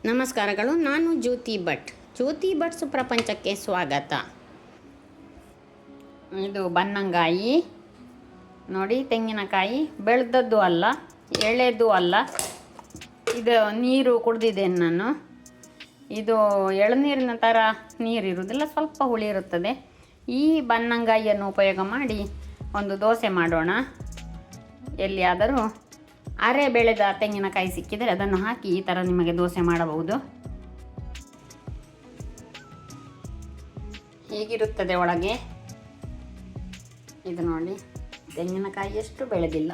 ನಮಸ್ಕಾರಗಳು. ನಾನು ಜ್ಯೋತಿ ಭಟ್. ಜ್ಯೋತಿ ಭಟ್ಸ್ ಪ್ರಪಂಚಕ್ಕೆ ಸ್ವಾಗತ. ಇದು ಬನ್ನಂಗಾಯಿ ನೋಡಿ, ತೆಂಗಿನಕಾಯಿ ಬೆಳೆದದ್ದು ಅಲ್ಲ, ಎಳೆದು ಅಲ್ಲ. ಇದು ನೀರು ಕುಡ್ದಿದ್ದೇನೆ ನಾನು. ಇದು ಎಳನೀರಿನ ಥರ ನೀರಿರುವುದಿಲ್ಲ, ಸ್ವಲ್ಪ ಹುಳಿ ಇರುತ್ತದೆ. ಈ ಬನ್ನಂಗಾಯಿಯನ್ನು ಉಪಯೋಗ ಮಾಡಿ ಒಂದು ದೋಸೆ ಮಾಡೋಣ. ಎಲ್ಲಿಯಾದರೂ ಅರೆ ಬೆಳೆದ ತೆಂಗಿನಕಾಯಿ ಸಿಕ್ಕಿದರೆ ಅದನ್ನು ಹಾಕಿ ಈ ಥರ ನಿಮಗೆ ದೋಸೆ ಮಾಡಬಹುದು. ಹೇಗಿರುತ್ತದೆ ಒಳಗೆ ಇದು ನೋಡಿ. ತೆಂಗಿನಕಾಯಿ ಎಷ್ಟು ಬೆಳೆದಿಲ್ಲ.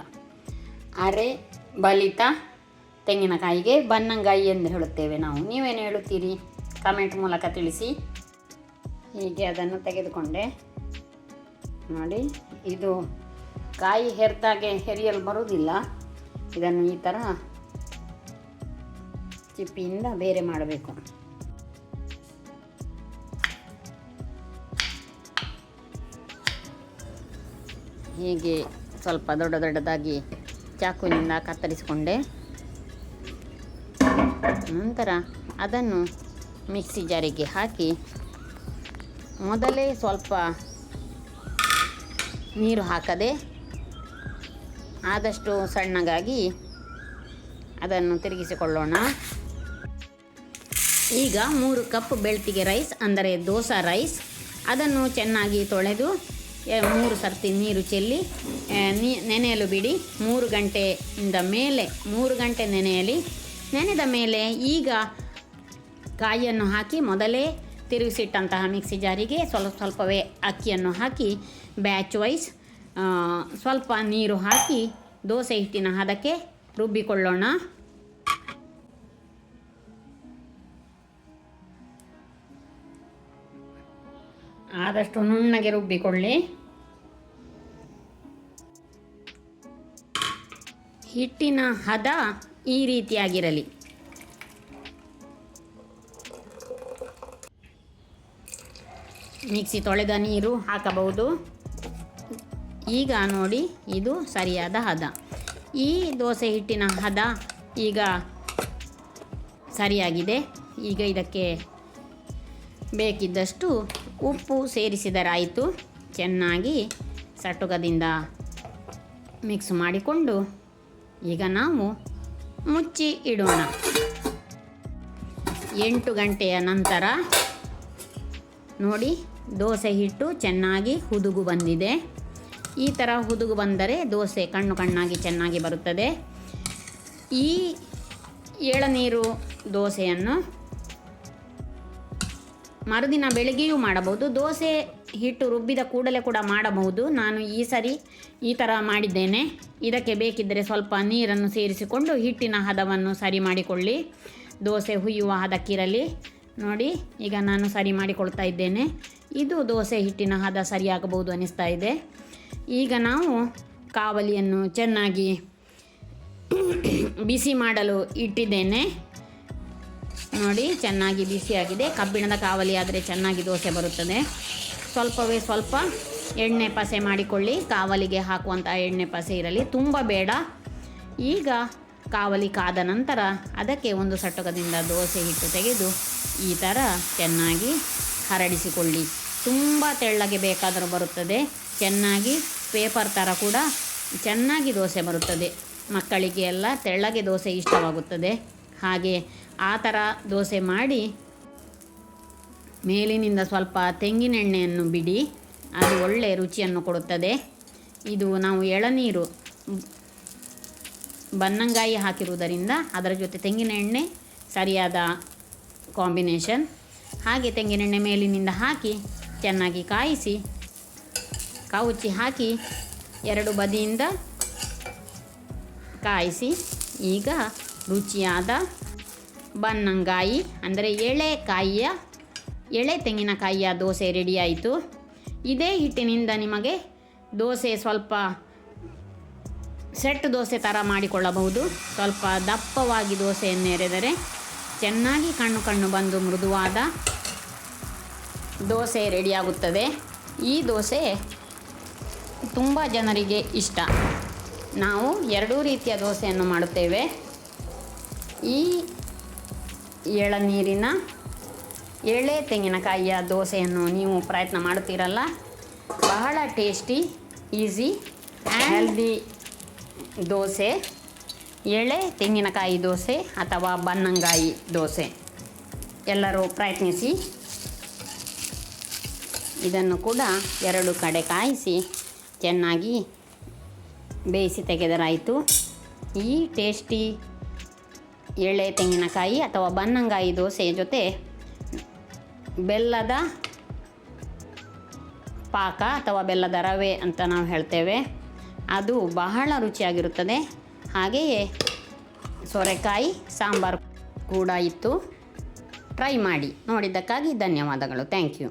ಅರೆ ಬಲಿತ ತೆಂಗಿನಕಾಯಿಗೆ ಬನ್ನಂಗಾಯಿ ಎಂದು ಹೇಳುತ್ತೇವೆ ನಾವು. ನೀವೇನು ಹೇಳುತ್ತೀರಿ? ಕಮೆಂಟ್ ಮೂಲಕ ತಿಳಿಸಿ. ಹೀಗೆ ಅದನ್ನು ತೆಗೆದುಕೊಂಡೆ ನೋಡಿ. ಇದು ಕಾಯಿ ಹೆರ್ತಾಗೆ ಹೆರಿಯಲು ಬರುವುದಿಲ್ಲ. ಇದನ್ನು ಈ ಥರ ಚಿಪ್ಪಿಯಿಂದ ಬೇರೆ ಮಾಡಬೇಕು. ಹೀಗೆ ಸ್ವಲ್ಪ ದೊಡ್ಡದಾಗಿ ಚಾಕುವಿನಿಂದ ಕತ್ತರಿಸಿಕೊಂಡೆ. ನಂತರ ಅದನ್ನು ಮಿಕ್ಸಿ ಜಾರಿಗೆ ಹಾಕಿ ಮೊದಲೇ ಸ್ವಲ್ಪ ನೀರು ಹಾಕದೆ ಆದಷ್ಟು ಸಣ್ಣಗಾಗಿ ಅದನ್ನು ತಿರುಗಿಸಿಕೊಳ್ಳೋಣ. ಈಗ 3 ಕಪ್ ಬೆಳ್ತಿಗೆ ರೈಸ್, ಅಂದರೆ ದೋಸಾ ರೈಸ್, ಅದನ್ನು ಚೆನ್ನಾಗಿ ತೊಳೆದು 3 ಸರ್ತಿ ನೀರು ಚೆಲ್ಲಿ ನೆನೆಯಲು ಬಿಡಿ. 3 ಗಂಟೆಯಿಂದ ಮೇಲೆ 3 ಗಂಟೆ ನೆನೆಯಲಿ. ನೆನೆದ ಮೇಲೆ ಈಗ ಕಾಯಿಯನ್ನು ಹಾಕಿ ಮೊದಲೇ ತಿರುಗಿಸಿಟ್ಟಂತಹ ಮಿಕ್ಸಿ ಜಾರಿಗೆ ಸ್ವಲ್ಪವೇ ಅಕ್ಕಿಯನ್ನು ಹಾಕಿ ಬ್ಯಾಚ್ ವೈಸ್ ಸ್ವಲ್ಪ ನೀರು ಹಾಕಿ ದೋಸೆ ಹಿಟ್ಟಿನ ಹದಕ್ಕೆ ರುಬ್ಬಿಕೊಳ್ಳೋಣ. ಆದಷ್ಟು ನುಣ್ಣಗೆ ರುಬ್ಬಿಕೊಳ್ಳಿ. ಹಿಟ್ಟಿನ ಹದ ಈ ರೀತಿಯಾಗಿರಲಿ. ಮಿಕ್ಸಿ ತೊಳೆದ ನೀರು ಹಾಕಬಹುದು. ಈಗ ನೋಡಿ, ಇದು ಸರಿಯಾದ ಹದ. ಈ ದೋಸೆ ಹಿಟ್ಟಿನ ಹದ ಈಗ ಸರಿಯಾಗಿದೆ. ಈಗ ಇದಕ್ಕೆ ಬೇಕಿದ್ದಷ್ಟು ಉಪ್ಪು ಸೇರಿಸಿದರಾಯಿತು. ಚೆನ್ನಾಗಿ ಸಟುಗದಿಂದ ಮಿಕ್ಸ್ ಮಾಡಿಕೊಂಡು ಈಗ ನಾವು ಮುಚ್ಚಿ ಇಡೋಣ. 8 ಗಂಟೆಯ ನಂತರ ನೋಡಿ, ದೋಸೆ ಹಿಟ್ಟು ಚೆನ್ನಾಗಿ ಹುದುಗು ಬಂದಿದೆ. ಈ ಥರ ಹುದುಗು ಬಂದರೆ ದೋಸೆ ಕಣ್ಣಾಗಿ ಚೆನ್ನಾಗಿ ಬರುತ್ತದೆ. ಈ ಎಳನೀರು ದೋಸೆಯನ್ನು ಮರುದಿನ ಬೆಳಗ್ಗೆಯೂ ಮಾಡಬಹುದು. ದೋಸೆ ಹಿಟ್ಟು ರುಬ್ಬಿದ ಕೂಡಲೇ ಕೂಡ ಮಾಡಬಹುದು. ನಾನು ಈ ಸರಿ ಈ ಥರ ಮಾಡಿದ್ದೇನೆ. ಇದಕ್ಕೆ ಬೇಕಿದ್ದರೆ ಸ್ವಲ್ಪ ನೀರನ್ನು ಸೇರಿಸಿಕೊಂಡು ಹಿಟ್ಟಿನ ಹದವನ್ನು ಸರಿ ಮಾಡಿಕೊಳ್ಳಿ. ದೋಸೆ ಹುಯ್ಯುವ ಹದಕ್ಕಿರಲಿ. ನೋಡಿ, ಈಗ ನಾನು ಸರಿ ಮಾಡಿಕೊಳ್ತಾ ಇದ್ದೇನೆ. ಇದು ದೋಸೆ ಹಿಟ್ಟಿನ ಹದ ಸರಿಯಾಗಬಹುದು ಅನ್ನಿಸ್ತಾ ಇದೆ. ಈಗ ನಾವು ಕಾವಲಿಯನ್ನು ಚೆನ್ನಾಗಿ ಬಿಸಿ ಮಾಡಲು ಇಟ್ಟಿದ್ದೇನೆ. ನೋಡಿ, ಚೆನ್ನಾಗಿ ಬಿಸಿಯಾಗಿದೆ. ಕಬ್ಬಿಣದ ಕಾವಲಿ ಆದರೆ ಚೆನ್ನಾಗಿ ದೋಸೆ ಬರುತ್ತದೆ. ಸ್ವಲ್ಪ ಎಣ್ಣೆ ಪಸೆ ಮಾಡಿಕೊಳ್ಳಿ. ಕಾವಲಿಗೆ ಹಾಕುವಂಥ ಎಣ್ಣೆ ಪಸೆ ಇರಲಿ, ತುಂಬ ಬೇಡ. ಈಗ ಕಾವಲಿ ಕಾದ ನಂತರ ಅದಕ್ಕೆ ಒಂದು ಸಟಕದಿಂದ ದೋಸೆ ಹಿಟ್ಟು ತೆಗೆದು ಈ ಥರ ಚೆನ್ನಾಗಿ ಹರಡಿಸಿಕೊಳ್ಳಿ. ತುಂಬ ತೆಳ್ಳಗೆ ಬೇಕಾದರೂ ಬರುತ್ತದೆ. ಚೆನ್ನಾಗಿ ಪೇಪರ್ ಥರ ಕೂಡ ಚೆನ್ನಾಗಿ ದೋಸೆ ಬರುತ್ತದೆ. ಮಕ್ಕಳಿಗೆ ಎಲ್ಲ ತೆಳ್ಳಗೆ ದೋಸೆ ಇಷ್ಟವಾಗುತ್ತದೆ. ಹಾಗೆ ಆ ಥರ ದೋಸೆ ಮಾಡಿ ಮೇಲಿನಿಂದ ಸ್ವಲ್ಪ ತೆಂಗಿನೆಣ್ಣೆಯನ್ನು ಬಿಡಿ. ಅದು ಒಳ್ಳೆಯ ರುಚಿಯನ್ನು ಕೊಡುತ್ತದೆ. ಇದು ನಾವು ಎಳನೀರು ಬನ್ನಂಗಾಯಿ ಹಾಕಿರುವುದರಿಂದ ಅದರ ಜೊತೆ ತೆಂಗಿನೆಣ್ಣೆ ಸರಿಯಾದ ಕಾಂಬಿನೇಷನ್. ಹಾಗೆ ತೆಂಗಿನೆಣ್ಣೆ ಮೇಲಿನಿಂದ ಹಾಕಿ ಚೆನ್ನಾಗಿ ಕಾಯಿಸಿ ಕವುಚಿ ಹಾಕಿ 2 ಬದಿಯಿಂದ ಕಾಯಿಸಿ. ಈಗ ರುಚಿಯಾದ ಬನ್ನಂಗಾಯಿ, ಅಂದರೆ ಎಳೆ ತೆಂಗಿನಕಾಯಿಯ ದೋಸೆ ರೆಡಿಯಾಯಿತು. ಇದೇ ಹಿಟ್ಟಿನಿಂದ ನಿಮಗೆ ದೋಸೆ ಸ್ವಲ್ಪ ಸೆಟ್ ದೋಸೆ ಥರ ಮಾಡಿಕೊಳ್ಳಬಹುದು. ಸ್ವಲ್ಪ ದಪ್ಪವಾಗಿ ದೋಸೆಯನ್ನು ಎರೆದರೆ ಚೆನ್ನಾಗಿ ಕಣ್ಣು ಬಂದು ಮೃದುವಾದ ದೋಸೆ ರೆಡಿಯಾಗುತ್ತದೆ. ಈ ದೋಸೆ ತುಂಬ ಜನರಿಗೆ ಇಷ್ಟ. ನಾವು 2 ರೀತಿಯ ದೋಸೆಯನ್ನು ಮಾಡುತ್ತೇವೆ. ಈ ಎಳನೀರಿನ ಎಳೆ ತೆಂಗಿನಕಾಯಿಯ ದೋಸೆಯನ್ನು ನೀವು ಪ್ರಯತ್ನ ಮಾಡುತ್ತೀರಲ್ಲ, ಬಹಳ tasty, easy and healthy dosa, ಎಳೆ ತೆಂಗಿನಕಾಯಿ ದೋಸೆ ಅಥವಾ ಬನ್ನಂಗಾಯಿ ದೋಸೆ. ಎಲ್ಲರೂ ಪ್ರಯತ್ನಿಸಿ. ಇದನ್ನು ಕೂಡ 2 ಕಡೆ ಕಾಯಿಸಿ ಚೆನ್ನಾಗಿ ಬೇಯಿಸಿ ತೆಗೆದರಾಯಿತು. ಈ ಟೇಸ್ಟಿ ಎಳೆ ತೆಂಗಿನಕಾಯಿ ಅಥವಾ ಬನ್ನಂಗಾಯಿ ದೋಸೆಯ ಜೊತೆ ಬೆಲ್ಲದ ಪಾಕ ಅಥವಾ ಬೆಲ್ಲದ ರವೆ ಅಂತ ನಾವು ಹೇಳ್ತೇವೆ, ಅದು ಬಹಳ ರುಚಿಯಾಗಿರುತ್ತದೆ. ಹಾಗೆಯೇ ಸೋರೆಕಾಯಿ ಸಾಂಬಾರು ಕೂಡ ಇತ್ತು. ಟ್ರೈ ಮಾಡಿ. ನೋಡಿದ್ದಕ್ಕಾಗಿ ಧನ್ಯವಾದಗಳು. Thank you.